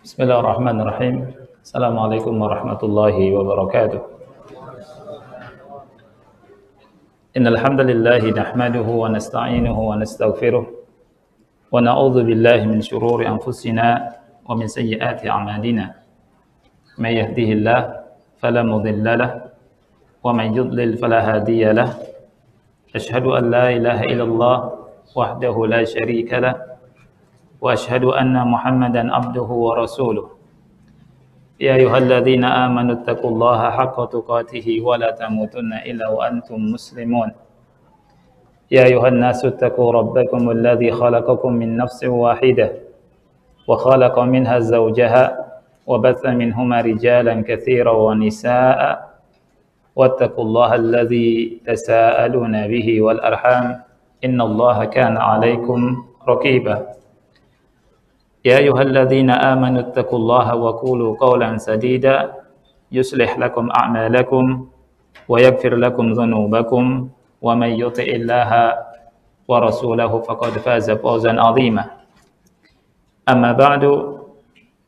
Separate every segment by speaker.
Speaker 1: Bismillahirrahmanirrahim. Assalamualaikum warahmatullahi wabarakatuh. Innal hamdalillah nahmaduhu wa nasta'inuhu wa nastaghfiruh wa na'udzu billahi min shururi anfusina wa min sayyiati a'malina. May yahdihillahu fala mudilla lahu wa man yudlil fala hadiya lahu. Asyhadu an la ilaha illallah wahdahu la syarika lahu wa asyhadu anna Muhammadan abduhu wa rasuluh. Ya ayyuhalladzina amanu taqullaha haqqa tuqatih wa la tamutunna illa wa antum muslimun. Ya ayyuhan nasu taqu rabbakum alladzi khalaqakum min nafsin wahidah wa khalaqa minha zawjaha wa batha minhuma rijalan katsiran wa nisaa'a wattaqullaha alladzi tasaaluna bihi wal arham innallaha kana 'alaikum raqiba. يا أيها الذين آمنوا اتقوا الله وقولوا قولا سديدا يصلح لكم أعمالكم ويغفر لكم ذنوبكم ومن يطع الله ورسوله فقد فاز فوزا عظيما. أما بعد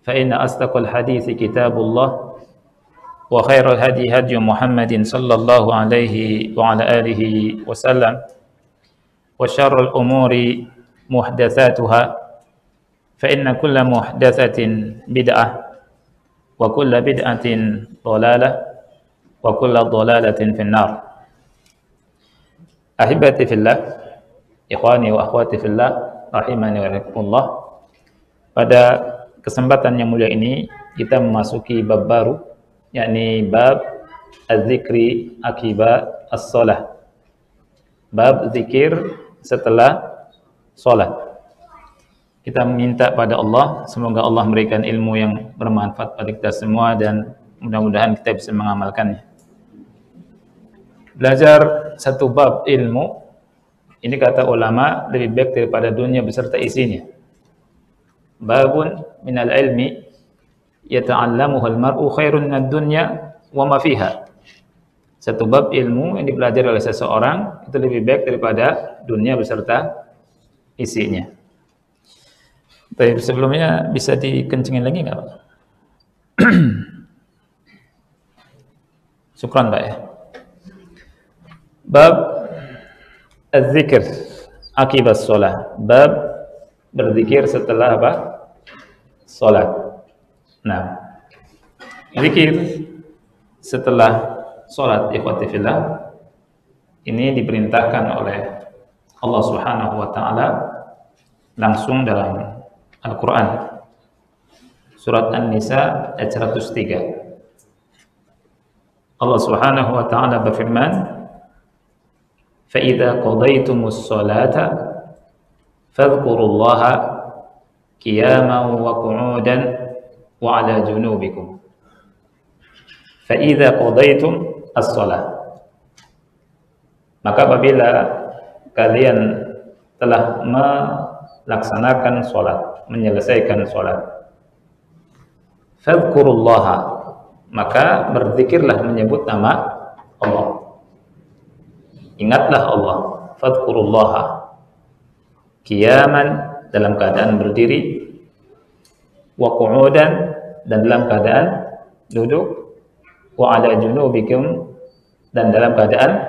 Speaker 1: فإن أصدق الحديث كتاب الله وخير الهدي هدي محمد صلى الله عليه وعلى آله وسلم وشر الأمور محدثاتها فإن كل محدثة بدعة وكل بدعة ضلالة وكل ضلالة في النار. Ahibati fillah, ikhwani wa akhwati fillah, rahimani wa rahimakumullah. Pada kesempatan yang mulia ini kita memasuki bab baru, yakni bab az-zikri akiba as-shalah. Bab zikir setelah salat. Kita meminta pada Allah, semoga Allah memberikan ilmu yang bermanfaat pada kita semua dan mudah-mudahan kita bisa mengamalkannya. Belajar satu bab ilmu, ini kata ulama lebih baik daripada dunia beserta isinya. Babun minal ilmi yata'allamuhu al-mar'u khairun minad dunya wa ma fiha. Satu bab ilmu yang dipelajari oleh seseorang itu lebih baik daripada dunia beserta isinya. Tapi sebelumnya bisa dikencengin lagi nggak Pak? Syukran Pak ya. Bab az-zikr akibat sholat. Bab berzikir setelah apa? Sholat. Nah, zikir setelah sholat ikhwati fillah ini diperintahkan oleh Allah Subhanahu wa taala langsung dalam Al-Quran Surat An-Nisa ayat 103. Allah Subhanahu wa ta'ala berfirman, فَإِذَا قَضَيْتُمُ الصَّلَاةَ فَاذْكُرُوا اللَّهَ قِيَامًا وَقُعُودًا وَعَلَى جُنُوبِكُمْ. فَإِذَا قَضَيْتُمُ الصَّلَاةَ, maka apabila kalian telah melaksanakan sholat, menyelesaikan sholat, fadhkurullaha, maka berzikirlah menyebut nama Allah. Ingatlah Allah, fadhkurullaha qiyaman, dalam keadaan berdiri, wa qu'udan, dan dalam keadaan duduk, wa ala junubikum, dan dalam keadaan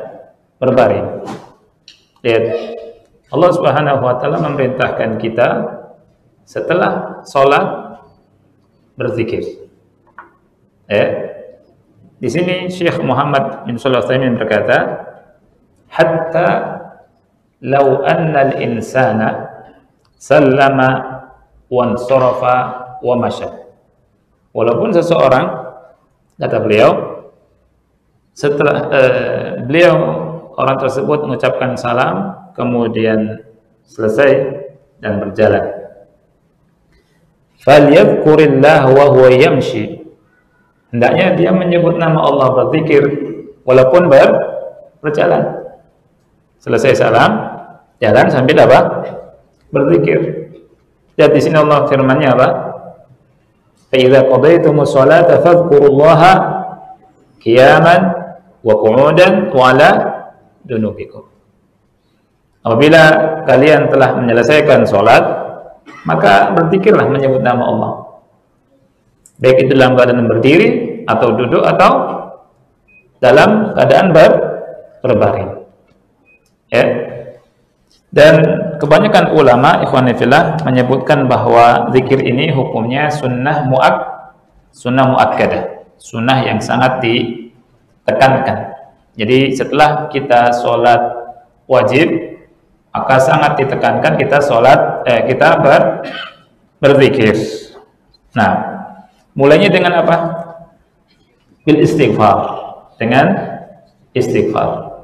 Speaker 1: berbaring. Lihat, Allah Subhanahu wa taala memerintahkan kita setelah sholat berzikir. Di sini Syekh Muhammad bin Shalih Al-Utsaimin berkata, hatta law anna al-insana sallama wa ansarafa wa masya. Walaupun seseorang, kata beliau, setelah orang tersebut mengucapkan salam kemudian selesai dan berjalan, falyadhkurillah wa huwa yamshi, hendaknya dia menyebut nama Allah, berzikir walaupun berjalan. Selesai salam, jalan sambil apa? Berzikir. Lihat di sini Allah firman-Nya apa? Fa idza qadaytumus sholata fadhkurullaha qiyaman wa qu'udan wa 'ala junubikum. Apabila kalian telah menyelesaikan sholat, maka berzikirlah menyebut nama Allah. Baik itu dalam keadaan berdiri atau duduk atau dalam keadaan berbaring. Ya. Dan kebanyakan ulama ikhwan fillah menyebutkan bahwa zikir ini hukumnya sunnah muakkadah, sunnah yang sangat ditekankan. Jadi setelah kita sholat wajib, maka sangat ditekankan kita berzikir. Nah, mulainya dengan apa? Bil istighfar, dengan istighfar.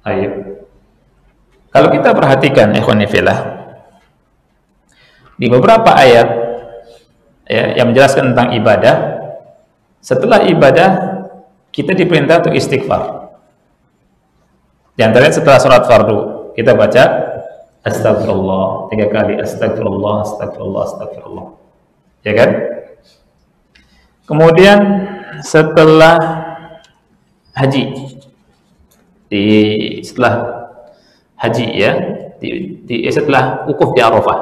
Speaker 1: Ayo. Kalau kita perhatikan ikhwan fillah, di beberapa ayat ya, yang menjelaskan tentang ibadah, setelah ibadah kita diperintah untuk istighfar. Di antaranya setelah sholat fardu kita baca astagfirullah 3 kali, astagfirullah, astagfirullah, astagfirullah, ya kan? Kemudian setelah haji, setelah haji ya, setelah wukuf di Arafah,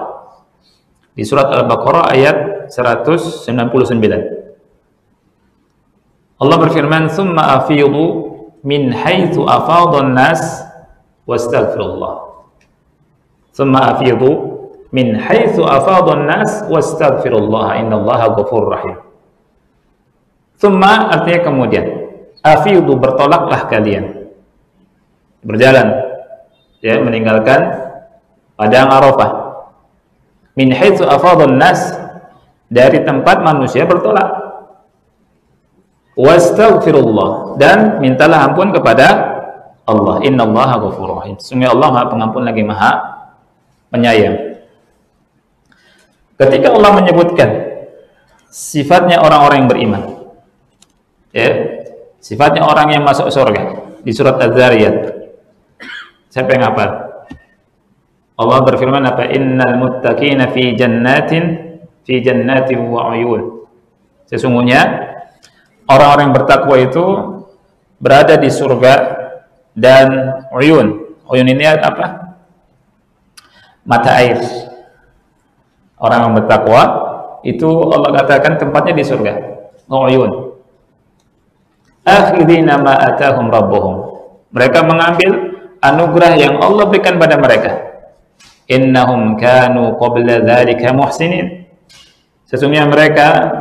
Speaker 1: di surat Al-Baqarah ayat 199. Allah berfirman, "Tsumma afidu min haitsu afadhan nas wastaghfirullah." Tsumma afidu min haitsu afadhan nas wastaghfirullah, innallaha ghafurur rahim. Tsumma artinya kemudian, afidu bertolaklah kalian, berjalan ya, meninggalkan padang Arafah. Min haitsu afadhan nas, dari tempat manusia bertolak. Wastaghfirullah, dan mintalah ampun kepada Allah. Innallaha ghafurur rahim. Sungguh Allah Maha Pengampun lagi Maha Penyayang. Ketika Allah menyebutkan sifatnya orang-orang yang beriman, ya, sifatnya orang yang masuk surga di surat Az-Zariyat, siapa yang hafal? Allah berfirman apa? Innal muttaqina fi jannatin wa uyun. Sesungguhnya orang-orang yang bertakwa itu berada di surga dan uyun. Uyun ini apa? Mata air. Orang yang bertakwa itu Allah katakan tempatnya di surga. Uyun. Akhidina ma atahum rabbuhum. Mereka mengambil anugerah yang Allah berikan pada mereka. Innahum kanu qabla dzalika muhsinin. Sesungguhnya mereka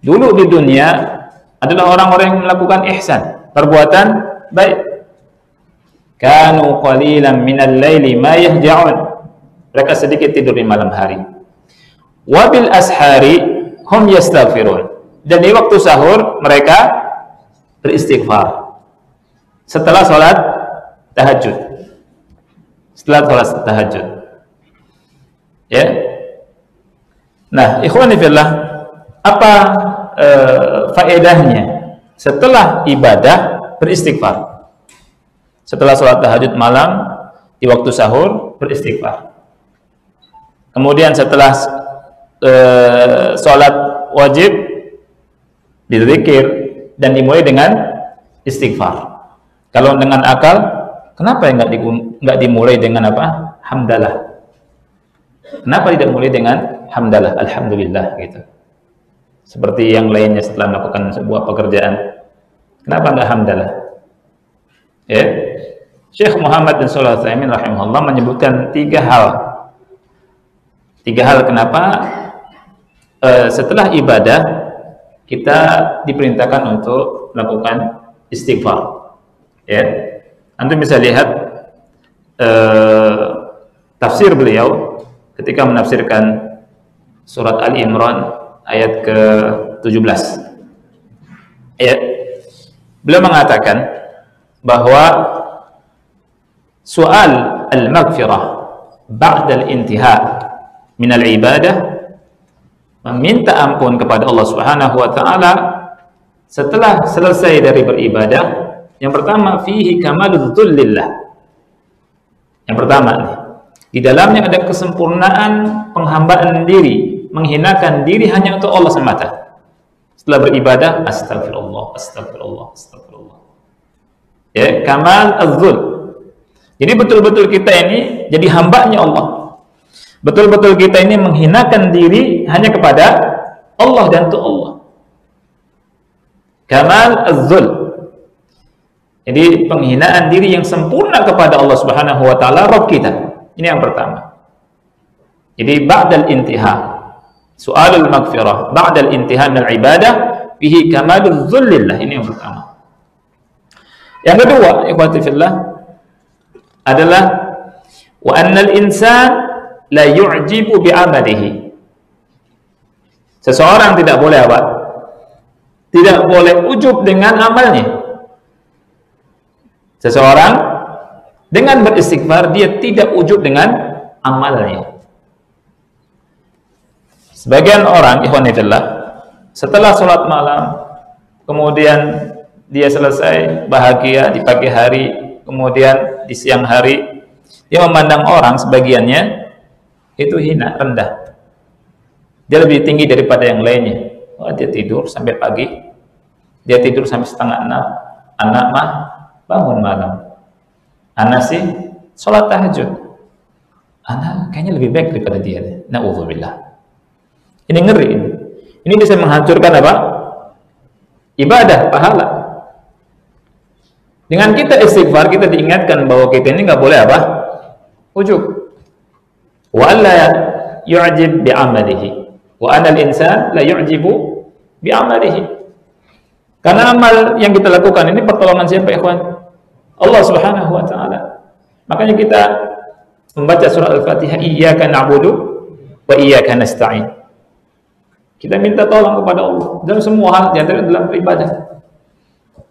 Speaker 1: dulu di dunia adalah orang-orang yang melakukan ihsan, perbuatan baik. Kanu qalilan minal laili ma yahja'un. Mereka sedikit tidur di malam hari. Wa bil ashari hum yastaghfirun. Dan di waktu sahur mereka beristighfar. Setelah salat tahajud. Setelah salat tahajud. Ya. Nah, ikhwani fillah, apa faedahnya setelah ibadah beristighfar? Setelah sholat tahajud malam, di waktu sahur beristighfar. Kemudian setelah sholat wajib berzikir dan dimulai dengan istighfar. Kalau dengan akal, kenapa nggak dimulai dengan apa? Hamdalah. Kenapa tidak mulai dengan hamdalah, alhamdulillah gitu? Seperti yang lainnya setelah melakukan sebuah pekerjaan. Kenapa enggak hamdalah? Ya. Syekh Muhammad bin Shalih Al-Utsaimin rahimahullah menyebutkan 3 hal. 3 hal kenapa setelah ibadah kita diperintahkan untuk melakukan istighfar. Ya. Antum bisa lihat tafsir beliau ketika menafsirkan surat Al-Imran ayat ke-17. Ya. Beliau mengatakan bahwa soal al-maghfirah ba'da al-intiha min al-ibadah, meminta ampun kepada Allah Subhanahu wa taala setelah selesai dari beribadah, yang pertama fihi kamalul dzullillah. Yang pertama nih, di dalamnya ada kesempurnaan penghambaan diri, menghinakan diri hanya untuk Allah semata. Setelah beribadah, astagfirullah, astagfirullah, astagfirullah. Ya, kamal az-zul. Jadi betul-betul kita ini jadi hambanya Allah. Betul-betul kita ini menghinakan diri hanya kepada Allah dan untuk Allah. Kamal az-zul. Jadi penghinaan diri yang sempurna kepada Allah Subhanahu wa taala Rabb kita. Ini yang pertama. Jadi ba'dal intiha, su'alul maghfirah, ba'dal intiha min al-ibadah bihi kamaluz zullillah. Ini yang pertama. Yang kedua, ikhwati fillah, adalah wa annal insan la yu'jibu bi'amalihi. Seseorang tidak boleh apa? Tidak boleh ujub dengan amalnya. Seseorang dengan beristighfar dia tidak ujub dengan amalnya. Sebagian orang, ikhwani fillah, setelah sholat malam, kemudian dia selesai bahagia di pagi hari, kemudian di siang hari dia memandang orang sebagiannya itu hina, rendah. Dia lebih tinggi daripada yang lainnya. Oh, dia tidur sampai pagi, dia tidur sampai setengah 6. Anak mah bangun malam. Anak sih sholat tahajud. Anak kayaknya lebih baik daripada dia. Na'udzubillah. Ini ngeri ini. Ini bisa menghancurkan apa? Ibadah, pahala. Dengan kita istighfar, kita diingatkan bahwa kita ini nggak boleh apa? Ujub. Wa alla yu'jib bi'amalihi. Wa anal insan la yu'jibu bi'amalihi. Karena amal yang kita lakukan ini pertolongan siapa, ikhwan? Allah Subhanahu wa taala. Makanya kita membaca surah Al-Fatihah, iyyaka na'budu wa iyyaka nasta'in. Kita minta tolong kepada Allah dalam semua hal, di antara dalam beribadah.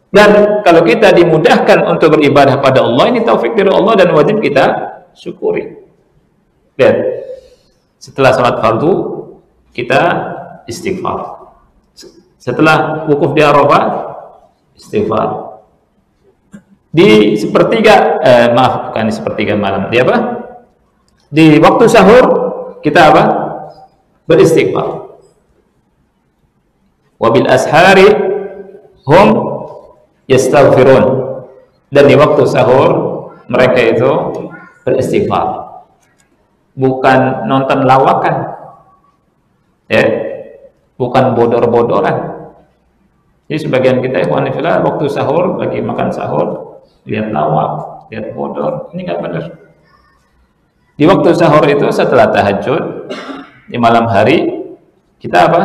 Speaker 1: Dan kalau kita dimudahkan untuk beribadah pada Allah, ini taufik dari Allah dan wajib kita syukuri. Dan setelah salat fardu kita istighfar. Setelah wukuf di Arafah istighfar. Di sepertiga maaf, bukan di sepertiga malam. Di apa? Di waktu sahur kita apa? Beristighfar. Wabil ashari hum yastaghfirun. Dan di waktu sahur mereka itu beristighfar. Bukan nonton lawakan, ya, bukan bodor-bodoran. Jadi sebagian kita ikhwan fillah waktu sahur, lagi makan sahur, lihat lawak, lihat bodor, ini nggak benar. Di waktu sahur itu setelah tahajud di malam hari kita apa?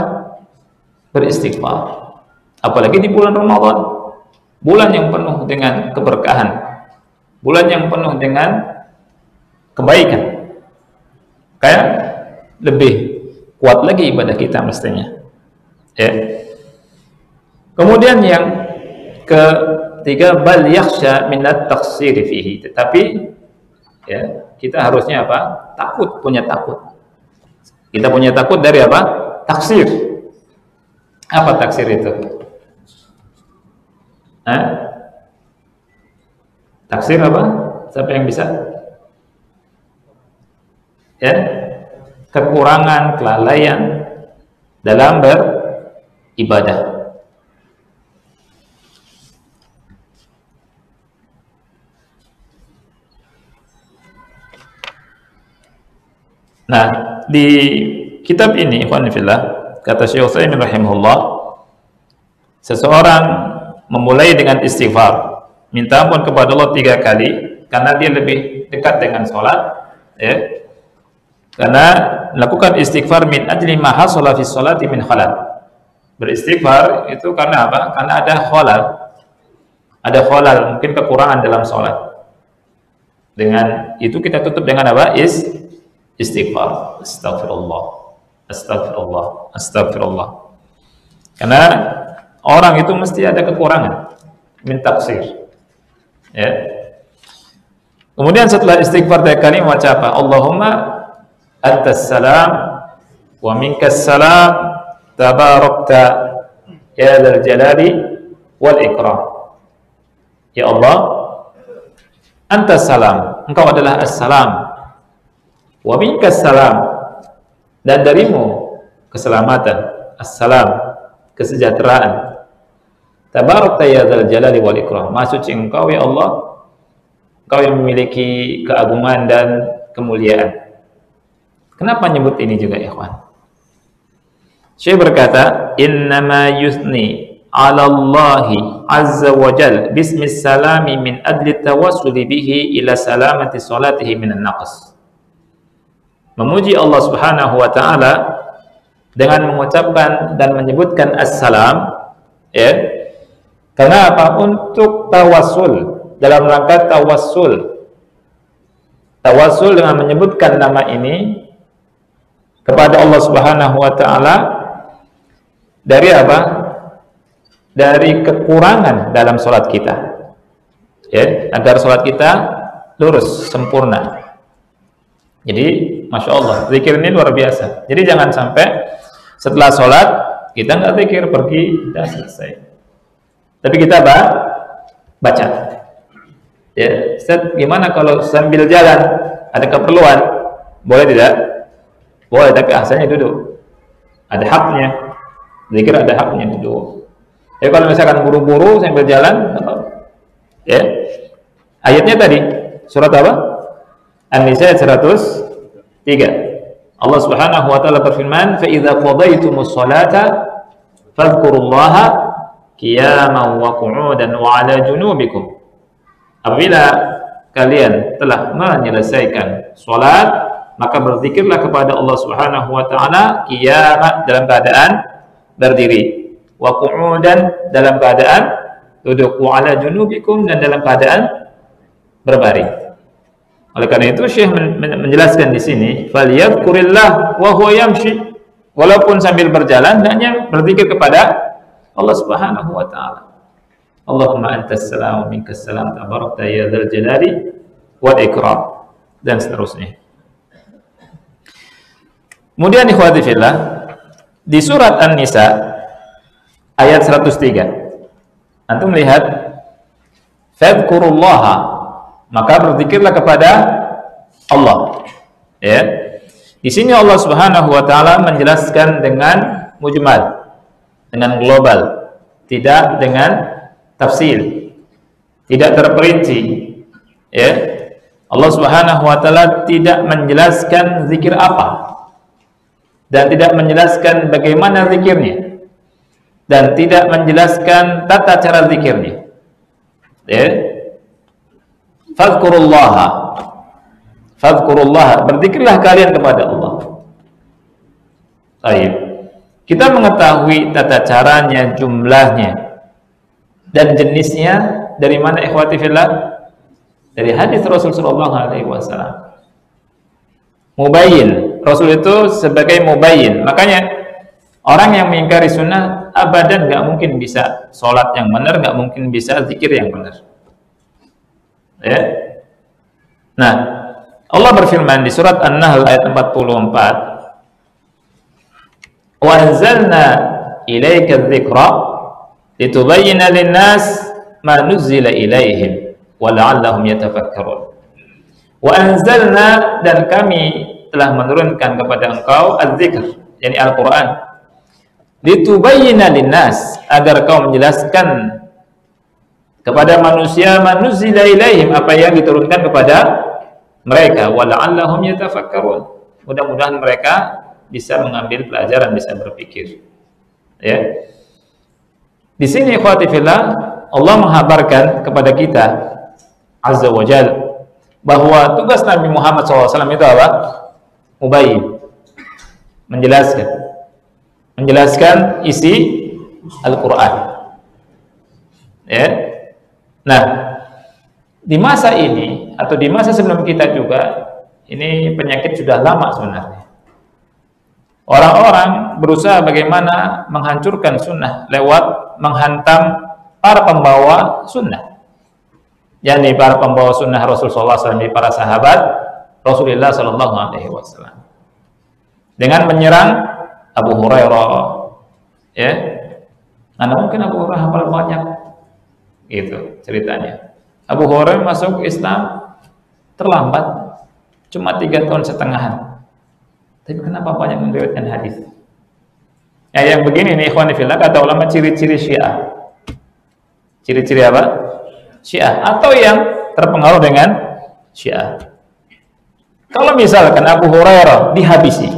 Speaker 1: Beristighfar. Apalagi di bulan Ramadan, bulan yang penuh dengan keberkahan, bulan yang penuh dengan kebaikan. Kayak lebih kuat lagi ibadah kita mestinya. Ya. Kemudian yang ketiga, bal yakhsha minat taqsir fihi. Tetapi ya, kita harusnya apa? Takut, punya takut. Kita punya takut dari apa? Taksir. Apa taksir itu? Taksir apa? Siapa yang bisa? Ya, kekurangan, kelalaian dalam beribadah. Nah, di kitab ini, ikhwan fillah, kata Syekh Utsaimin rahimahullah, seseorang memulai dengan istighfar, minta ampun kepada Allah 3 kali, karena dia lebih dekat dengan sholat, ya. Karena melakukan istighfar min ajli ma hasala fi sholati min khalal. Beristighfar itu karena apa? Karena ada khalal. Ada khalal, mungkin kekurangan dalam sholat. Dengan itu kita tutup dengan apa? Istighfar. Astagfirullah. Astagfirullah. Astagfirullah. Karena orang itu mesti ada kekurangan. Min taksir. Ya. Kemudian setelah istighfar 3 kali membaca apa? Allahumma antas salam wa minkas salam tabarakta ya dzal jalali wal ikram. Ya Allah, antas salam, engkau adalah as-salam, wa minkas salam, dan darimu keselamatan, as-salam, kesejahteraan, tabarakta ya dzal jalali wal ikram, maha suci engkau ya Allah, engkau yang memiliki keagungan dan kemuliaan. Kenapa nyebut ini juga, ikhwan? Syekh berkata, innama yusni 'ala Allahi azza wa jal bismis salami min adli tawassuli bihi ila salamati salatihi minan naqs. Memuji Allah Subhanahu wa taala dengan mengucapkan dan menyebutkan assalam, ya. Karena apa? Untuk tawassul, dalam rangka tawassul. Tawassul dengan menyebutkan nama ini kepada Allah Subhanahu wa taala dari apa? Dari kekurangan dalam salat kita. Ya, agar salat kita lurus, sempurna. Jadi, Masya Allah, zikir ini luar biasa. Jadi jangan sampai setelah sholat kita nggak zikir, pergi, sudah selesai. Tapi kita baca. Ya, Ustaz, gimana kalau sambil jalan ada keperluan? Boleh tidak? Boleh, tapi asalnya duduk. Ada haknya. Zikir ada haknya duduk. Tapi kalau misalkan buru-buru sambil jalan, ya. Ayatnya tadi surat apa? An-Nisa 103. Allah Subhanahu wa taala berfirman, "Fa idza qadaytumus salata fadhkurullaha qiyaman wa qu'udan wa 'ala junubikum." Apabila kalian telah menyelesaikan salat, maka berzikirlah kepada Allah Subhanahu wa taala qiyaman, dalam keadaan berdiri, wa qu'udan, dalam keadaan duduk, wa 'ala junubikum, dan dalam keadaan berbaring. Oleh karena itu Syekh menjelaskan di sini, falyadhkurillah wa huwa yamshi, walaupun sambil berjalan hanya berzikir kepada Allah Subhanahu wa taala. Allahumma antas salam wa minkas salam tabarakta ya dzal jalali wal ikram, dan seterusnya. Kemudian ikhwati fillah, di surat An-Nisa ayat 103 antum melihat fadhkurullaha, maka berzikirlah kepada Allah. Ya. Di sini Allah Subhanahu wa taala menjelaskan dengan mujmal, dengan global, tidak dengan tafsir, tidak terperinci. Ya. Allah Subhanahu wa taala tidak menjelaskan zikir apa, dan tidak menjelaskan bagaimana zikirnya, dan tidak menjelaskan tata cara zikirnya. Ya. Fadhkurullaha, berzikirlah kalian kepada Allah. Baik. Kita mengetahui tata caranya, jumlahnya, dan jenisnya dari mana, ikhwati fillah? Dari hadis Rasul sallallahu alaihi wasallam. Mubayyin, Rasul itu sebagai mubayyin. Makanya orang yang mengingkari sunnah abadan nggak mungkin bisa sholat yang benar, nggak mungkin bisa zikir yang benar. Ya. Nah, Allah berfirman di surat An-Nahl ayat 44, "Wa anzalna ilaika dzikra litubayyana lin-nas ma nuzila ilaihim wa la'allahum yatafakkarun." Wa anzalna, dan kami telah menurunkan kepada engkau az-dzikr, yakni Al-Qur'an, litubayyana lin-nas, agar kau menjelaskan kepada manusia manuzila ilaihim, apa yang diturunkan kepada mereka, wala'allahum yatafakkarun, mudah-mudahan mereka bisa mengambil pelajaran, bisa berpikir. Ya. Di sini ikhwati fillah, Allah menghabarkan kepada kita azza wa jalla bahwa tugas Nabi Muhammad SAW itu apa? Mubayyin, menjelaskan isi Al-Quran. Ya. Nah, di masa ini atau di masa sebelum kita juga, ini penyakit sudah lama sebenarnya. Orang-orang berusaha bagaimana menghancurkan sunnah lewat menghantam para pembawa sunnah, yakni para pembawa sunnah Rasulullah SAW, para sahabat Rasulullah SAW, dengan menyerang Abu Hurairah. Ya, Anda mungkin Abu Hurairah hafal banyak. Itu ceritanya. Abu Hurairah masuk Islam terlambat, cuma 3 tahun setengahan. Tapi kenapa banyak meriwayatkan hadis? Ya, yang begini nih ikhwan fillah, kata ulama, ciri-ciri Syiah. Ciri-ciri apa? Syiah, atau yang terpengaruh dengan Syiah. Kalau misalkan Abu Hurairah dihabisi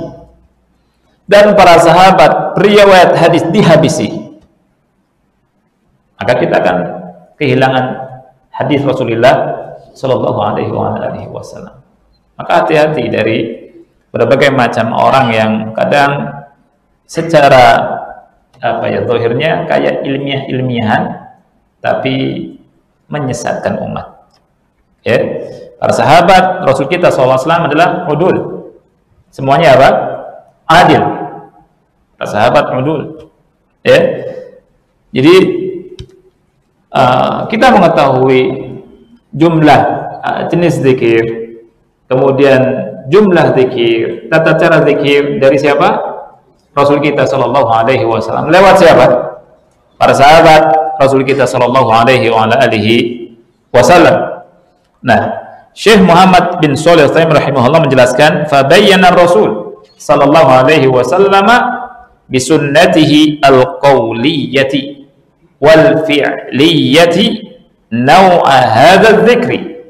Speaker 1: dan para sahabat riwayat hadis dihabisi, maka kita akan kehilangan hadis Rasulullah Shallallahu Alaihi Wasallam. Maka hati-hati dari berbagai macam orang yang kadang secara zahirnya kayak ilmiahan tapi menyesatkan umat. Ya, para sahabat Rasul kita SAW adalah udul. Semuanya apa? Adil. Para sahabat udul. Ya, jadi kita mengetahui jumlah jenis zikir, kemudian jumlah zikir, tata cara zikir dari siapa? Rasul kita Shallallahu Alaihi Wasallam. Lewat siapa? Para sahabat Rasul kita Shallallahu Alaihi Wasallam. Nah, Syekh Muhammad bin Shalih Al-Utsaimin rahimahullah menjelaskan, fabayyana Rasul Shallallahu Alaihi Wasallam bisunnatihi al-qawliyati wal fi'liyati naw'a hadha dzikri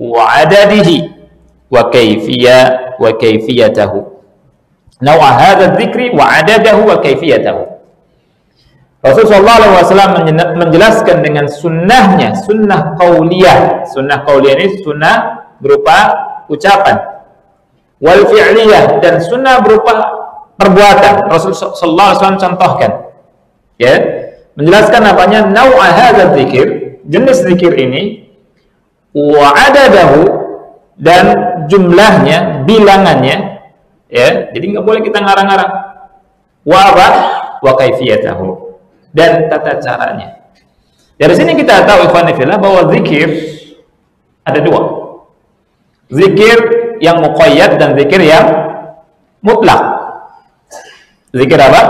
Speaker 1: wa 'adadihi wa kayfiyatahu. Naw'a hadha dzikri wa 'adadahu wa kayfiyatahu. Rasul sallallahu alaihi wasallam menjelaskan dengan sunnahnya, sunnah qauliyah. Sunnah qauliyah ini sunnah berupa ucapan. Wal fi'liyah, dan sunnah berupa perbuatan. Rasul sallallahu alaihi wasallam contohkan. Ya, menjelaskan apanya? Naw'a hadzal dzikir, jenis zikir ini, wa 'adadahu, dan jumlahnya, bilangannya. Ya, jadi nggak boleh kita ngarang-ngarang. Wa kayfiyatahu, dan tata caranya. Dari sini kita tahu ikhwan fillah bahwa zikir ada dua. Zikir yang muqayyad dan zikir yang mutlak. Zikir apa?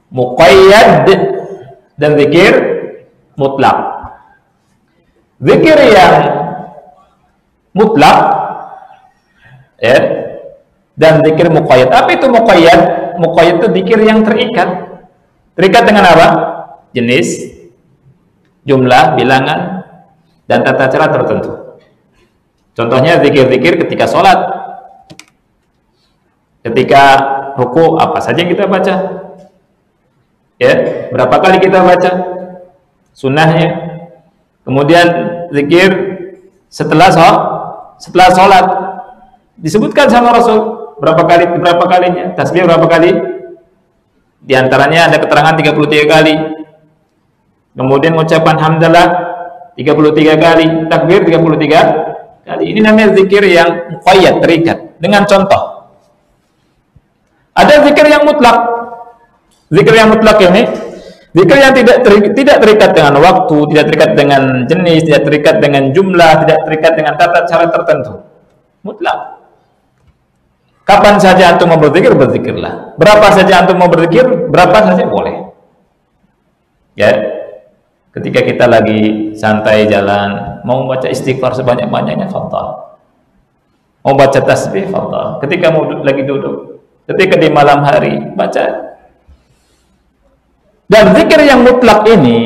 Speaker 1: Muqayyad dan zikir mutlak. Zikir yang mutlak, ya, dan zikir muqayyad. Apa itu muqayyad? Muqayyad itu zikir yang terikat. Terikat dengan apa? Jenis, jumlah, bilangan, dan tata cara tertentu. Contohnya zikir-zikir ketika sholat, ketika ruku, apa saja yang kita baca, ya, berapa kali kita baca, sunnahnya. Kemudian zikir setelah sholat, disebutkan sama Rasul berapa kalinya, tasbih berapa kali. Di antaranya ada keterangan 33 kali. Kemudian ucapan hamdalah 33 kali, takbir 33 kali. Ini namanya zikir yang muqayyad, terikat dengan contoh. Ada zikir yang mutlak. Zikir yang mutlak ini zikir yang tidak terikat dengan waktu, tidak terikat dengan jenis, tidak terikat dengan jumlah, tidak terikat dengan tata cara tertentu. Mutlak. Kapan saja antum mau berzikir, berzikirlah. Berapa saja antum mau berzikir, berapa saja boleh. Ya, ketika kita lagi santai jalan, mau baca istighfar sebanyak-banyaknya, fadhal. Mau baca tasbih, fadhal. Ketika mau lagi duduk, ketika di malam hari, baca. Dan zikir yang mutlak ini,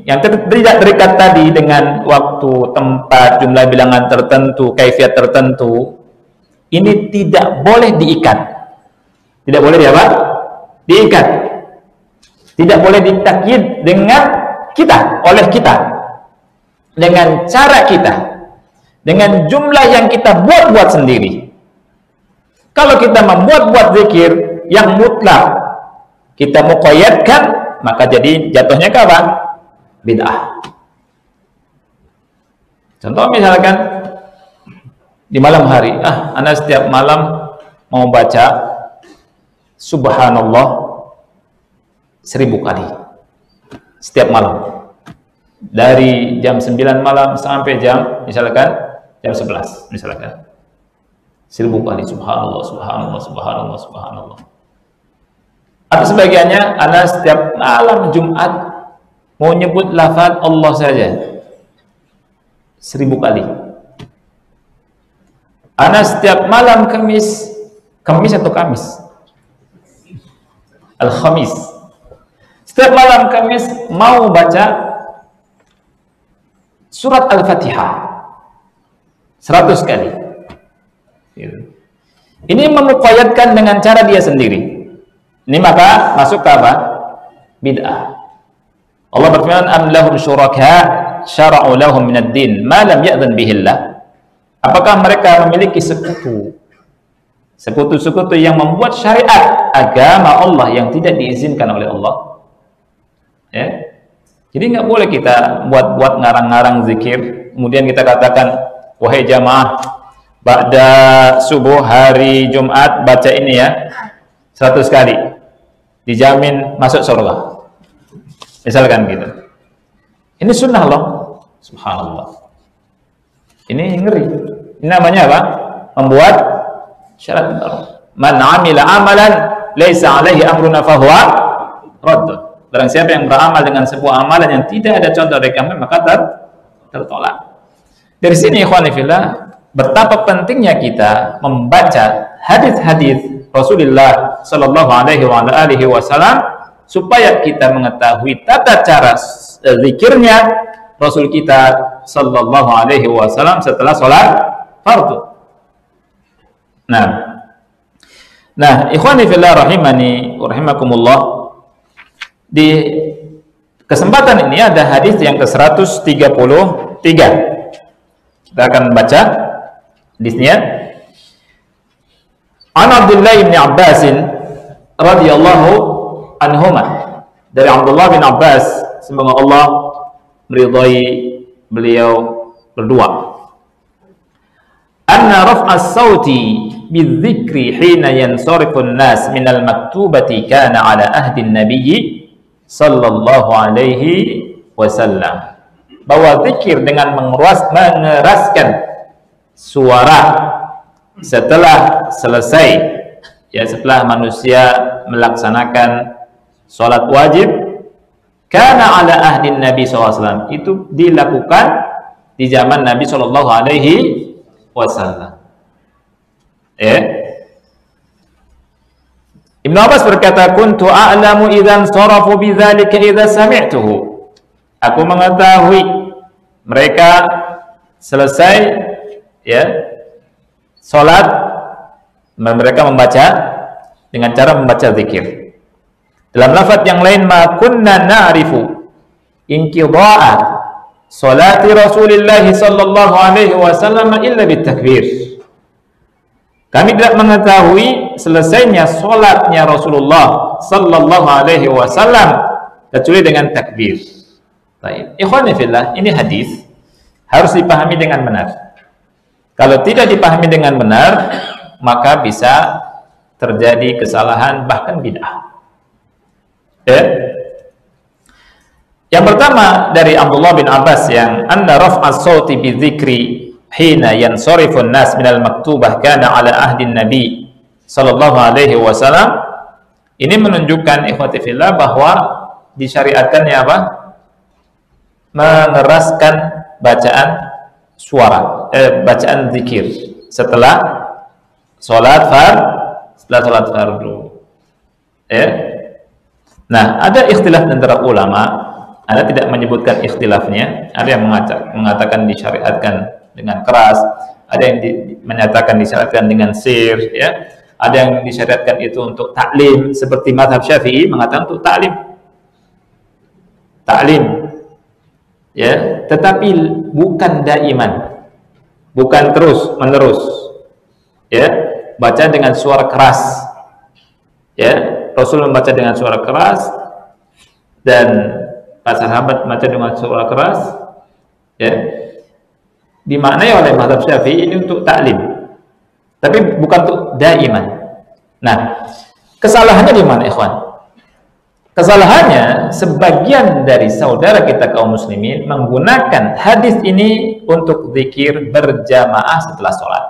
Speaker 1: yang tidak terikat tadi dengan waktu, tempat, jumlah bilangan tertentu, kaifiat tertentu, ini tidak boleh diikat. Tidak boleh diikat. Tidak boleh ditakyid dengan kita, oleh kita, dengan cara kita, dengan jumlah yang kita buat-buat sendiri. Kalau kita membuat-buat zikir yang mutlak, kita muqayyadkan, maka jadi jatuhnya ke apa? Bid'ah. Contoh misalkan di malam hari, Anda setiap malam mau baca subhanallah 1000 kali setiap malam, dari jam 9 malam sampai jam misalkan jam 11 misalkan, 1000 kali subhanallah, subhanallah, subhanallah, subhanallah. Atau sebagiannya Anda setiap malam Jumat mau nyebut lafaz Allah saja 1000 kali. Ana setiap malam Kamis atau Kamis? Al-Khamis. Setiap malam Kamis mau baca surat Al-Fatihah 100 kali. Gitu. Ini memuqayyadkan dengan cara dia sendiri. Ini maka masuk ke apa? Bid'ah. Allah berfirman, "Am lahum syuraka syara'u lahum minad din ma lam ya'dzan bihillah." Apakah mereka memiliki sekutu-sekutu yang membuat syariat agama Allah yang tidak diizinkan oleh Allah? Ya. Jadi nggak boleh kita buat ngarang-ngarang zikir, kemudian kita katakan, wahai jamaah, ba'da subuh hari Jumat baca ini ya 100 kali, dijamin masuk surga. Misalkan gitu. Ini sunnah loh, subhanallah. Ini ngeri. Ini namanya apa? Membuat syarat baru. Man amila amalan laisa alaihi amruna fahuwa radd. Barang siapa yang beramal dengan sebuah amalan yang tidak ada contoh dari kami, maka tertolak. Dari sini ikhwan fillah, betapa pentingnya kita membaca hadis-hadis Rasulullah Sallallahu Alaihi Wasallam supaya kita mengetahui tata cara zikirnya Rasul kita Sallallahu Alaihi Wasallam setelah sholat fardu. Nah, ikhwani fillah rahimani wa rahimakumullah, di kesempatan ini ada hadis yang ke-133. Kita akan baca hadisnya. An Abdullah bin Abbas radhiyallahu anhuma, dari Abdullah bin Abbas, semoga Allah meridhai beliau berdua. Anna raf'as sauti bidzikri hina yansarifu an-nas min al-maktubati kana ala ahdi an-nabiy sallallahu alaihi wasallam. Bahwa zikir dengan mengeraskan suara setelah selesai, ya, setelah manusia melaksanakan sholat wajib, karena ala ahdin Nabi SAW, itu dilakukan di zaman Nabi Sallallahu Alaihi Wasallam. Ibnu Abbas berkata, kuntu a'lamu idzan sarafu bidzalika idza sami'tuhu. Aku mengetahui mereka selesai, ya, sholat, mereka membaca dengan cara membaca zikir. Dalam lafaz yang lain, ma kunna na'rifu inqidha'a salati Rasulillah sallallahu alaihi wasallam illa bitakbir. Kami tidak mengetahui selesainya sholatnya Rasulullah sallallahu alaihi wasallam kecuali dengan takbir. Baik, ikhwan fillah, ini hadis harus dipahami dengan benar. Kalau tidak dipahami dengan benar, maka bisa terjadi kesalahan, bahkan bid'ah. Yang pertama dari Abdullah bin Abbas, yang anna raf'as sauti bidzikri hina yansarifun nas minal maktubah kana ala ahdin nabi sallallahu alaihi wasallam. Ini menunjukkan ikhwati fillah bahwa disyariatkannya apa? Mengeraskan bacaan suara, bacaan zikir setelah sholat fardu. Nah, ada ikhtilaf antara ulama. Ada tidak menyebutkan ikhtilafnya. Ada yang mengatakan disyariatkan dengan keras, ada yang menyatakan disyariatkan dengan sir, ya. Ada yang disyariatkan itu untuk taklim, seperti mazhab Syafi'i mengatakan untuk taklim, ya, tetapi bukan daiman, bukan terus menerus, ya, baca dengan suara keras, ya. Rasul membaca dengan suara keras dan para sahabat membaca dengan suara keras, ya. Dimaknai oleh mazhab Syafi'i ini untuk taklim, tapi bukan untuk daiman. Nah, kesalahannya di mana, ikhwan? Kesalahannya, sebagian dari saudara kita kaum muslimin menggunakan hadis ini untuk zikir berjamaah setelah sholat.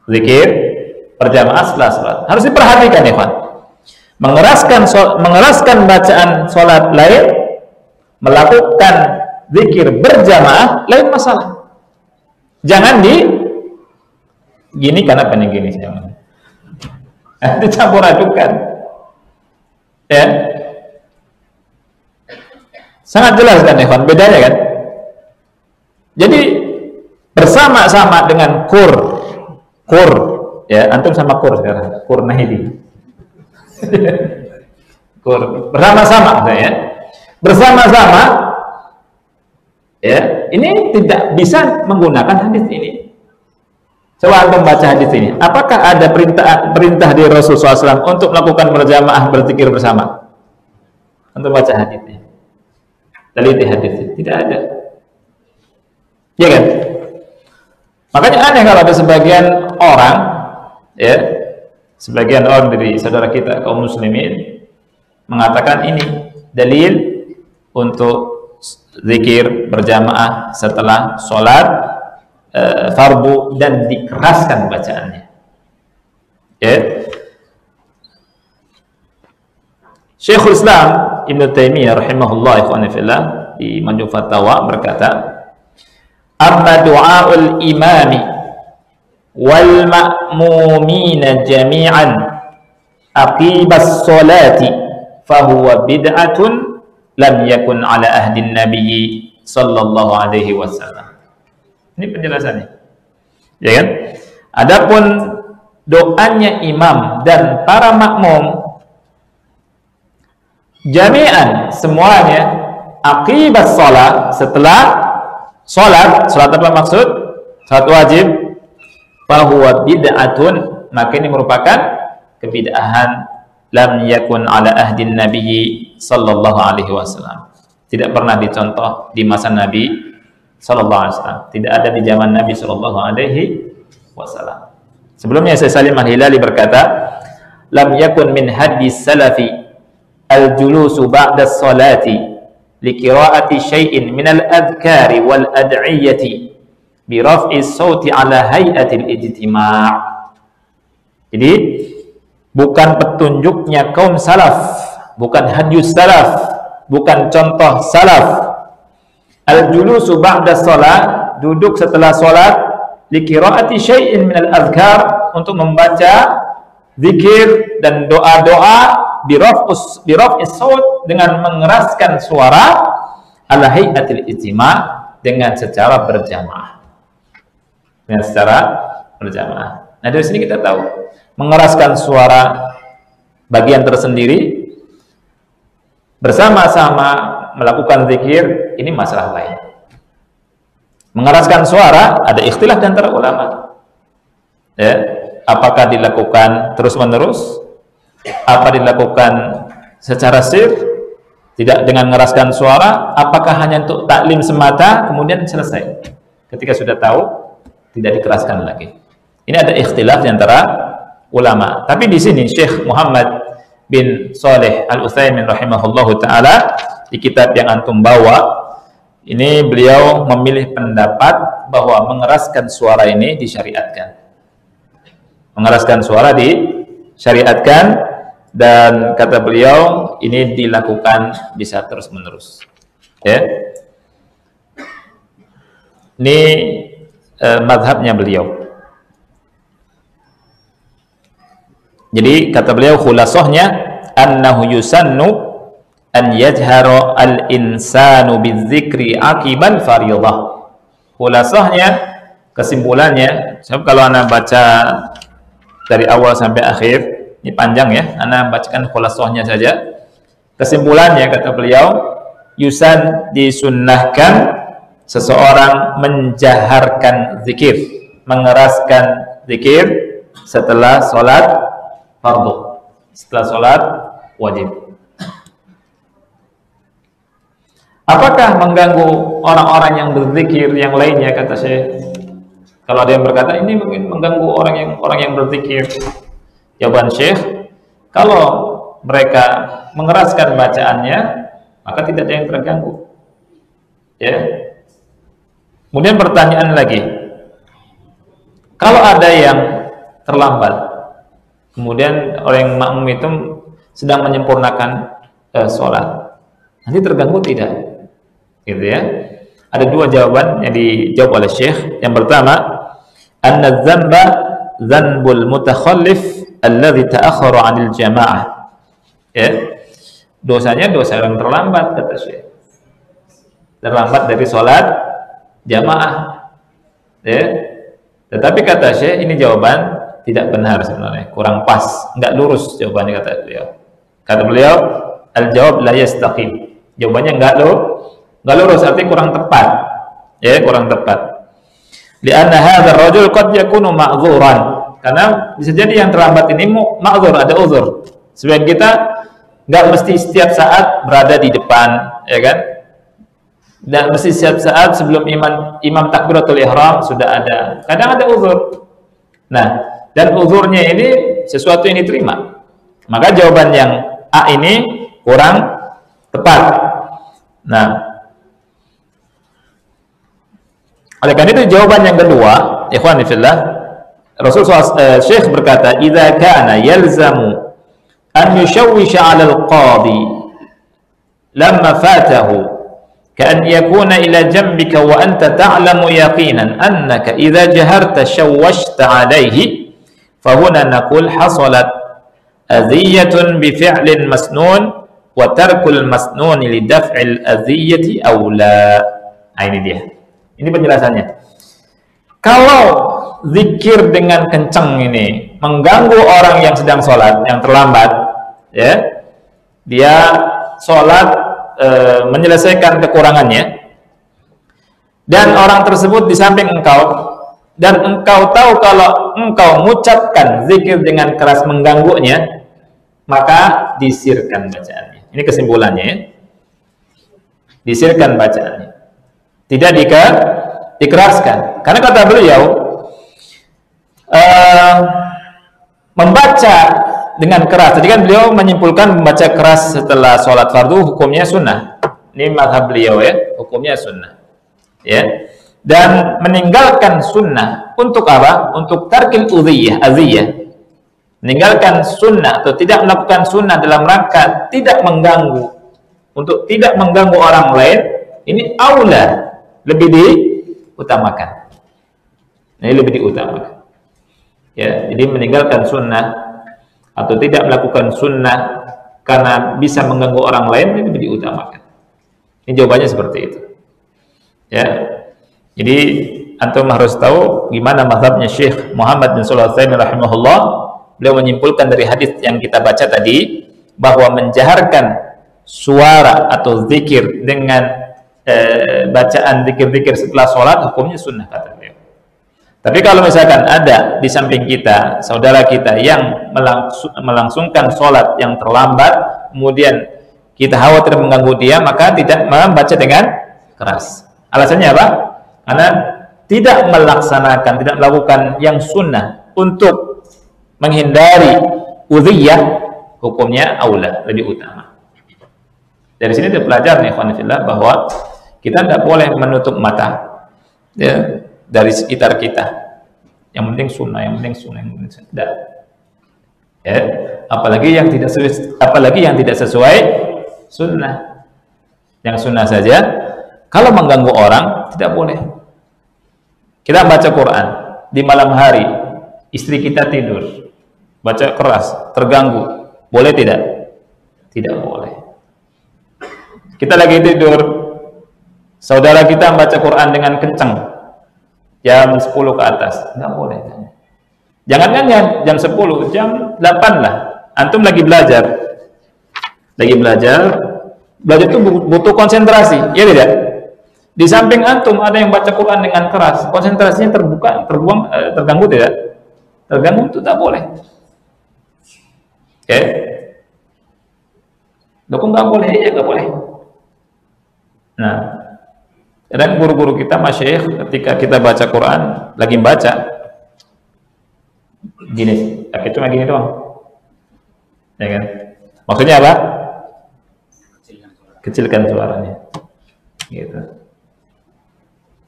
Speaker 1: Zikir berjamaah setelah sholat. Harus diperhatikan, ya kawan. Mengeraskan bacaan sholat lain, melakukan zikir berjamaah lain masalah. Jangan gini karena pengen gini, dicampur adukan. Ya, sangat jelas kan, Evan, bedanya kan. Jadi bersama-sama dengan kur ya, antum sama kur sekarang, kur Nahidi. Kur bersama-sama ya, bersama-sama ya, ini tidak bisa menggunakan hadis ini. Coba antum baca hadis ini, apakah ada perintah di Rasulullah SAW untuk melakukan berjamaah berzikir bersama? Antum baca hadisnya, teliti hadisnya, tidak ada, ya kan? Makanya aneh kalau ada sebagian orang ya, sebagian orang dari saudara kita kaum muslimin mengatakan ini dalil untuk zikir berjamaah setelah sholat fardu dan dikeraskan bacaannya ya. Syekhul Islam Ibnu Taimiyah rahimahullah ikhwan fillah di Majmu' Fatawa berkata, amma du'aul imami wal ma'mumina jami'an aqibas sholati fahuwa bid'atun lam yakun ala ahdin nabiyyi sallallahu alaihi wasallam. Ini penjelasannya, ya kan? Adapun doanya imam dan para makmum jami'an semuanya aqibas sholat, setelah sholat apa maksud? Sholat wajib, fahuwa bid'atun, maka ini merupakan kebid'ahan lam yakun ala ahdin nabiyyi sallallahu alaihi wasallam, tidak pernah dicontoh di masa Nabi sallallahu alaihi wasallam, tidak ada di zaman Nabi sallallahu alaihi wasallam. Sebelumnya Syekh Salim Al-Hilali berkata, lam yakun min hadis salafi al-julusu ba'da as-salati li qira'ati syai'in min al-adhkari wal ad'iyati bi raf'i as-sauti ala hay'ati al-ijtima'. Jadi bukan petunjuknya kaum salaf, bukan hadis salaf, bukan contoh salaf. Al-julusu ba'da sholat, duduk setelah sholat, li qira'ati syai'in min al-adhkar, untuk membaca zikir dan doa-doa, bi raf'is saut, dengan mengeraskan suara, ala hay'atil ijtima', dengan secara berjamaah. Dengan secara berjamaah. Nah, dari sini kita tahu mengeraskan suara bagian tersendiri bersama-sama melakukan zikir, ini masalah lain. Mengeraskan suara ada ikhtilaf di antara ulama ya, apakah dilakukan terus-menerus, apa dilakukan secara sir, tidak dengan mengeraskan suara, apakah hanya untuk taklim semata kemudian selesai, ketika sudah tahu tidak dikeraskan lagi. Ini ada ikhtilaf di antara ulama. Tapi di sini Syekh Muhammad bin Shalih Al-Utsaimin rahimahullahu taala di kitab yang antum bawa ini, beliau memilih pendapat bahwa mengeraskan suara ini disyariatkan. Mengeraskan suara disyariatkan, dan kata beliau ini dilakukan bisa terus-menerus. Ya. Ini mazhabnya beliau. Jadi kata beliau khulasahnya annahu yusannu an yajhara al-insanu bidzikri aqibal fardhah. Khulasahnya, kesimpulannya, sebab kalau anda baca dari awal sampai akhir ini panjang ya, anda bacakan khulasahnya saja. Kesimpulannya kata beliau, yusan, disunnahkan seseorang menjaharkan zikir, mengeraskan zikir setelah sholat fardu, setelah sholat wajib. Apakah mengganggu orang-orang yang berzikir yang lainnya, kata Syekh? Kalau ada yang berkata ini mungkin mengganggu orang yang berzikir. Jawaban Syekh, kalau mereka mengeraskan bacaannya, maka tidak ada yang terganggu. Ya. Kemudian pertanyaan lagi, kalau ada yang terlambat, kemudian orang yang makmum itu sedang menyempurnakan sholat, nanti terganggu tidak? Gitu ya. Ada dua jawaban yang dijawab oleh Syekh. Yang pertama, anna dzamba dzanbul mutakhallif alladhi ta'akhkhara 'anil jamaah. Ya. Dosanya dosa orang terlambat, kata Syekh. Terlambat dari sholat jamaah. Ya. Tetapi kata Syekh, ini jawaban tidak benar sebenarnya, kurang pas, nggak lurus jawabannya kata beliau. Kata beliau, al-jawab la yastaqim. Jawabannya nggak lurus, artinya kurang tepat. Ya, kurang tepat. Li'anna hadzal rajul qad yakunu ma'dzuran. Karena bisa jadi yang terlambat ini ma'dzur, ada uzur. Sebagian kita nggak mesti setiap saat berada di depan, ya kan? Dan mesti setiap saat sebelum imam takbiratul ihram sudah ada. Kadang ada uzur. Nah, dan uzurnya ini sesuatu yang diterima. Maka jawaban yang A ini kurang tepat. Nah, oleh karena itu jawaban yang kedua, ikhwan fillah, Rasulullah Syekh berkata, "Idza kana yalzamu an yushawwisha 'ala al-qadi lamma fatahu كأن يكون إلى جنبك وأنت تعلم يقينا أنك إذا جهرت شوشت عليه فهنا نقول حصلت أذية بفعل مسنون وترك المسنون لدفع الأذية أو لا." Nah, ini dia. Ini penjelasannya. Kalau zikir dengan kencang ini mengganggu orang yang sedang sholat, yang terlambat, ya, dia sholat menyelesaikan kekurangannya, dan orang tersebut di samping engkau, dan engkau tahu kalau engkau mengucapkan zikir dengan keras mengganggunya, maka disirkan bacaannya. Ini kesimpulannya, ya. Disirkan bacaannya, tidak dikeraskan. Karena kata beliau, membaca dengan keras. Tadi kan beliau menyimpulkan membaca keras setelah sholat fardu hukumnya sunnah. Ini mazhab beliau, ya, hukumnya sunnah. Ya. Dan meninggalkan sunnah untuk apa? Untuk tarkil aziyah. Meninggalkan sunnah atau tidak melakukan sunnah dalam rangka tidak mengganggu, untuk tidak mengganggu orang lain, ini aula, lebih diutamakan. Ini lebih diutamakan. Ya, jadi meninggalkan sunnah atau tidak melakukan sunnah karena bisa mengganggu orang lain, ini lebih diutamakan. Ini jawabannya seperti itu. Ya, jadi antum harus tahu gimana mazhabnya Syekh Muhammad bin Shalih Al-Utsaimin rahimahullah. Beliau menyimpulkan dari hadis yang kita baca tadi bahwa menjaharkan suara atau zikir dengan bacaan zikir-zikir setelah sholat hukumnya sunnah, kata beliau. Tapi kalau misalkan ada di samping kita saudara kita yang melangsungkan sholat yang terlambat, kemudian kita khawatir mengganggu dia, maka tidak membaca dengan keras. Alasannya apa? Karena tidak melaksanakan, tidak melakukan yang sunnah untuk menghindari udhiyah, hukumnya aula, lebih utama. Dari sini terpelajar nih, ikhwanillah, bahwa kita tidak boleh menutup mata, ya, dari sekitar kita. Yang penting sunnah, yang penting sunnah, yang penting sunnah. Ya, apalagi yang tidak sesuai sunnah. Yang sunnah saja, kalau mengganggu orang tidak boleh. Kita baca Quran di malam hari, istri kita tidur, baca keras, terganggu, boleh tidak? Tidak boleh. Kita lagi tidur, saudara kita membaca Quran dengan kencang, jam 10 ke atas, nggak boleh. Jangankan jam 10, jam 8 lah. Antum lagi belajar itu butuh konsentrasi, ya tidak? Di samping antum ada yang baca Quran dengan keras, konsentrasinya terganggu tidak? Terganggu itu tak boleh. Oke? Kok nggak boleh? Iya nggak boleh. Nah, dan guru-guru kita, masyayikh, ketika kita baca Quran, lagi baca gini, cuma gini doang, ya kan? Maksudnya apa? Kecilkan suaranya, gitu.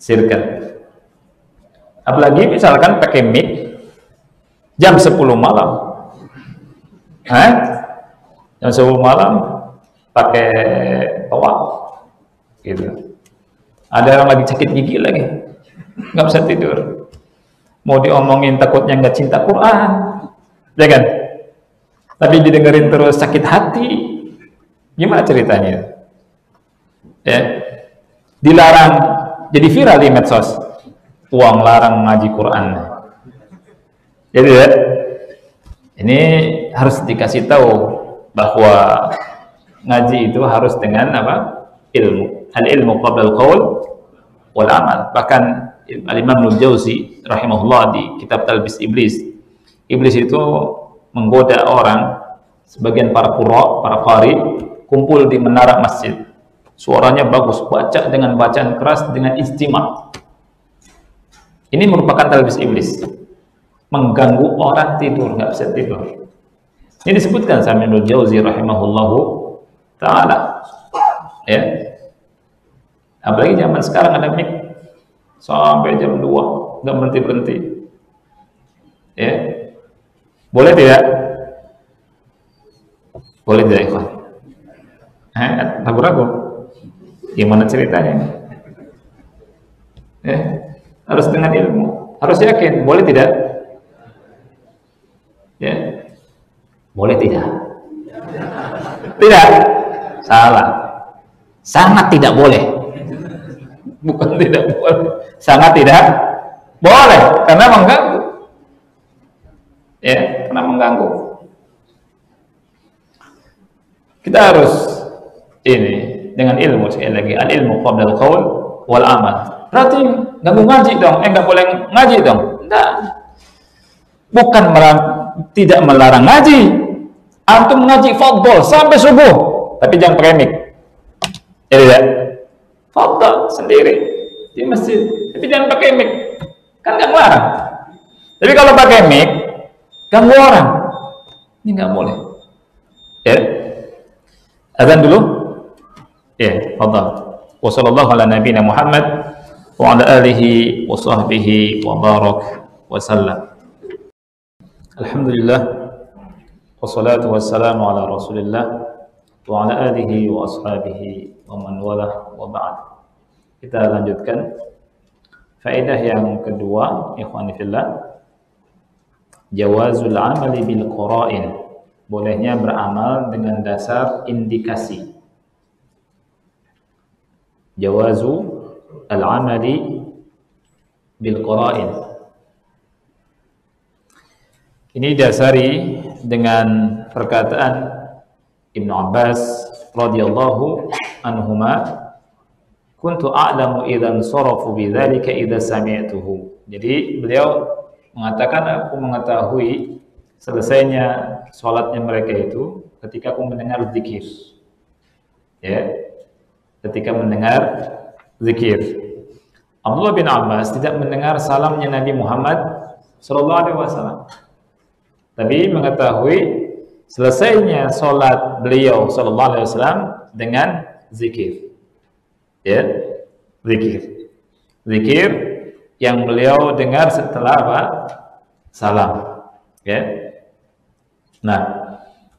Speaker 1: Sirkan. Apalagi misalkan pakai mic jam 10 malam, jam 10 malam pakai toa, gitu. Ada orang lagi sakit gigi lagi, nggak bisa tidur. Mau diomongin takutnya nggak cinta Quran, ya kan? Tapi didengerin terus sakit hati, gimana ceritanya? Ya, dilarang, jadi viral di medsos. uang larang ngaji Quran. Jadi ya, ini harus dikasih tahu bahwa ngaji itu harus dengan apa? Ilmu. Al-ilmu qabla al-qaul wal amal. Bahkan Al-Imam Ibnu Jauzi rahimahullah di kitab Talbis Iblis, iblis itu menggoda orang, sebagian para qurra, para qari kumpul di menara masjid. Suaranya bagus, baca dengan bacaan keras dengan istima'. Ini merupakan talbis iblis, mengganggu orang tidur, nggak bisa tidur. Ini disebutkan sama Ibnu Jauzi rahimahullahu taala. Ya. Apalagi zaman sekarang ada mic sampai jam 2 nggak berhenti-berhenti. Ya. Boleh tidak? Boleh tidak, ikhwan? Ragu-ragu. Gimana ceritanya? Ya. Harus dengan ilmu, harus yakin. Boleh tidak? Ya. Boleh tidak? Tidak. Salah. Sangat tidak boleh. Bukan tidak boleh. Sangat tidak boleh karena mengganggu. Ya, karena mengganggu. Kita harus ini dengan ilmu, sekali lagi, al-ilmu qabla al-qaul wal amal. Berarti ganggu ngaji dong, nggak boleh ngaji dong. Enggak. Bukan tidak melarang ngaji. Antum ngaji fadhol sampai subuh, tapi jangan pakai mic. Ya tidak? Fadhol sendiri di masjid, tapi jangan pakai mic. Kan nggak melarang. Tapi kalau pakai mic, ganggu orang. Ini nggak boleh. Ya. Azan dulu. Ya, fadhol. Wassallallahu ala nabiyina Muhammad wa ala alihi wa sahbihi wa barak wa sallam. Alhamdulillah wassalatu wassalamu ala Rasulillah wa ala alihi wa ashabihi wa man walah wa ba'd. Kita lanjutkan faedah yang kedua, ikhwani fillah, jawazul amali bil qara'in, bolehnya beramal dengan dasar indikasi. Jawazu al-amali bil qara'in. Ini dasari dengan perkataan Ibnu Abbas radhiyallahu anhuma, kuntu a'lamu idzan sarafu bidzalika idza sami'tuhu. Jadi beliau mengatakan, aku mengetahui selesainya salatnya mereka itu ketika aku mendengar zikir. Ya. Ketika mendengar zikir. Abdullah bin Abbas tidak mendengar salamnya Nabi Muhammad sallallahu alaihi wasallam, tapi mengetahui selesainya salat beliau sallallahu alaihi wasallam dengan zikir. Ya, zikir. Zikir yang beliau dengar setelah apa? Salam. Ya. Nah,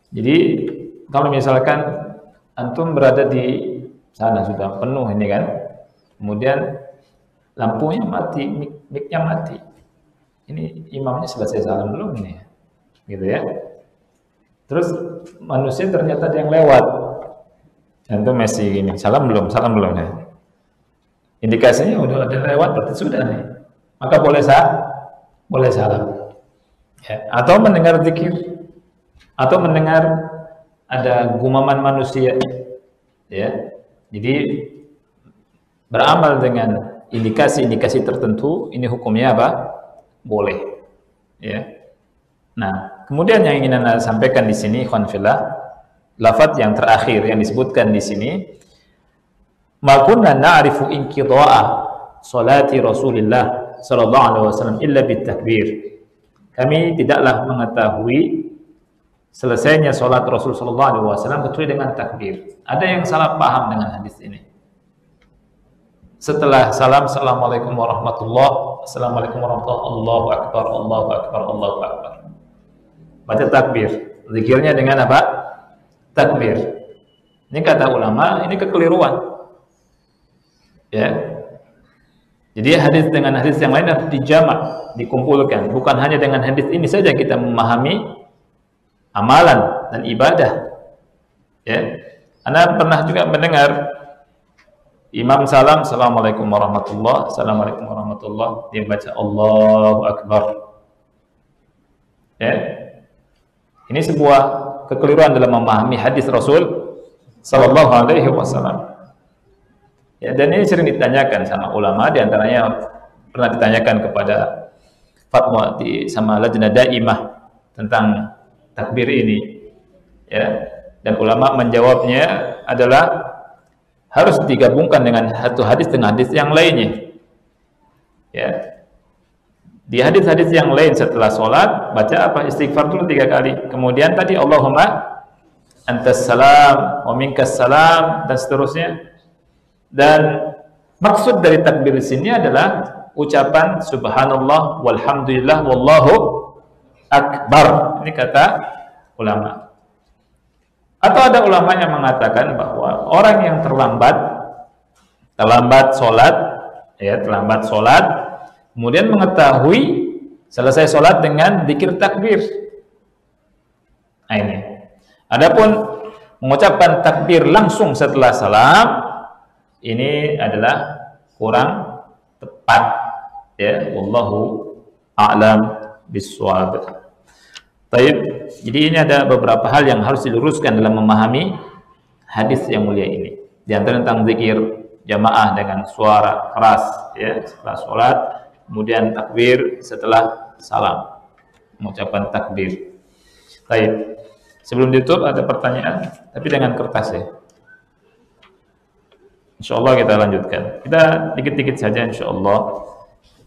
Speaker 1: jadi kalau misalkan antum berada di sana sudah penuh ini kan, kemudian lampunya mati, mic-nya mati, ini imamnya selesai salam belum ini, gitu ya. Terus manusia ternyata ada yang lewat, antum masih gini, salam belum ya. Indikasinya udah ada lewat, berarti sudah nih, maka boleh salam. Ya. Atau mendengar zikir, atau mendengar ada gumaman manusia, ya. Jadi beramal dengan indikasi-indikasi tertentu, ini hukumnya apa? Boleh. Ya. Nah, kemudian yang ingin Anda sampaikan di sini, ikhwan fillah, lafaz yang terakhir yang disebutkan di sini, ma kunna na'rifu inqidha'a salati Rasulillah sallallahu alaihi wasallam illa bitakbir. Kami tidaklah mengetahui selesainya salat Rasul sallallahu alaihi wasallam kecuali dengan takbir. Ada yang salah paham dengan hadis ini. Setelah salam, assalamualaikum warahmatullahi, assalamualaikum warahmatullahi, Allahu akbar, Allahu akbar, Allahu akbar. Baca takbir. Zikirnya dengan apa? Takbir. Ini kata ulama, ini kekeliruan. Ya. Jadi hadis dengan hadis yang lain harus dijamak, dikumpulkan. Bukan hanya dengan hadis ini saja kita memahami amalan dan ibadah. Ya. Anda pernah juga mendengar Imam salam, Assalamualaikum warahmatullah, Assalamualaikum warahmatullah, dia baca Allahu Akbar. Ya. Ini sebuah kekeliruan dalam memahami hadis Rasul Sallallahu Alaihi Wasallam. Ya, dan ini sering ditanyakan sama ulama, diantaranya pernah ditanyakan kepada fatwa sama Lajnah Daimah tentang takbir ini. Ya, dan ulama menjawabnya adalah harus digabungkan dengan satu hadis dengan hadis yang lainnya. Ya. Di hadis-hadis yang lain setelah sholat baca apa? Istighfar dulu 3 kali. Kemudian tadi Allahumma antas salam wa minkas salam dan seterusnya. Dan maksud dari takbir di sini adalah ucapan subhanallah walhamdulillah wallahu akbar. Ini kata ulama. Atau ada ulama yang mengatakan bahwa orang yang terlambat sholat, ya, terlambat sholat, kemudian mengetahui selesai sholat dengan zikir takbir. Nah, ini. Adapun mengucapkan takbir langsung setelah salam, ini adalah kurang tepat. Ya, wallahu a'lam bishawab. Baik, jadi ini ada beberapa hal yang harus diluruskan dalam memahami hadis yang mulia ini. Di antara tentang zikir jamaah dengan suara keras, ya, setelah sholat, kemudian takbir setelah salam, mengucapkan takbir. Baik, sebelum ditutup ada pertanyaan, tapi dengan kertas ya. Insyaallah kita lanjutkan. Kita dikit-dikit saja insyaallah.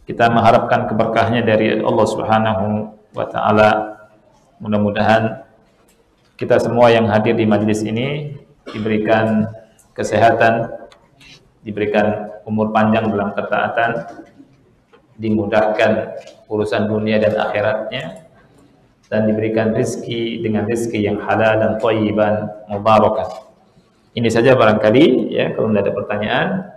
Speaker 1: Kita mengharapkan keberkahnya dari Allah Subhanahu wa taala. Mudah-mudahan kita semua yang hadir di majelis ini diberikan kesehatan, diberikan umur panjang dalam ketaatan, dimudahkan urusan dunia dan akhiratnya, dan diberikan rezeki dengan rezeki yang halal dan thayyiban mubarakah. Ini saja barangkali, ya, kalau tidak ada pertanyaan,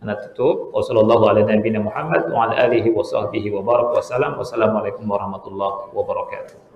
Speaker 1: anda tutup. Wassalamualaikum warahmatullahi wabarakatuh.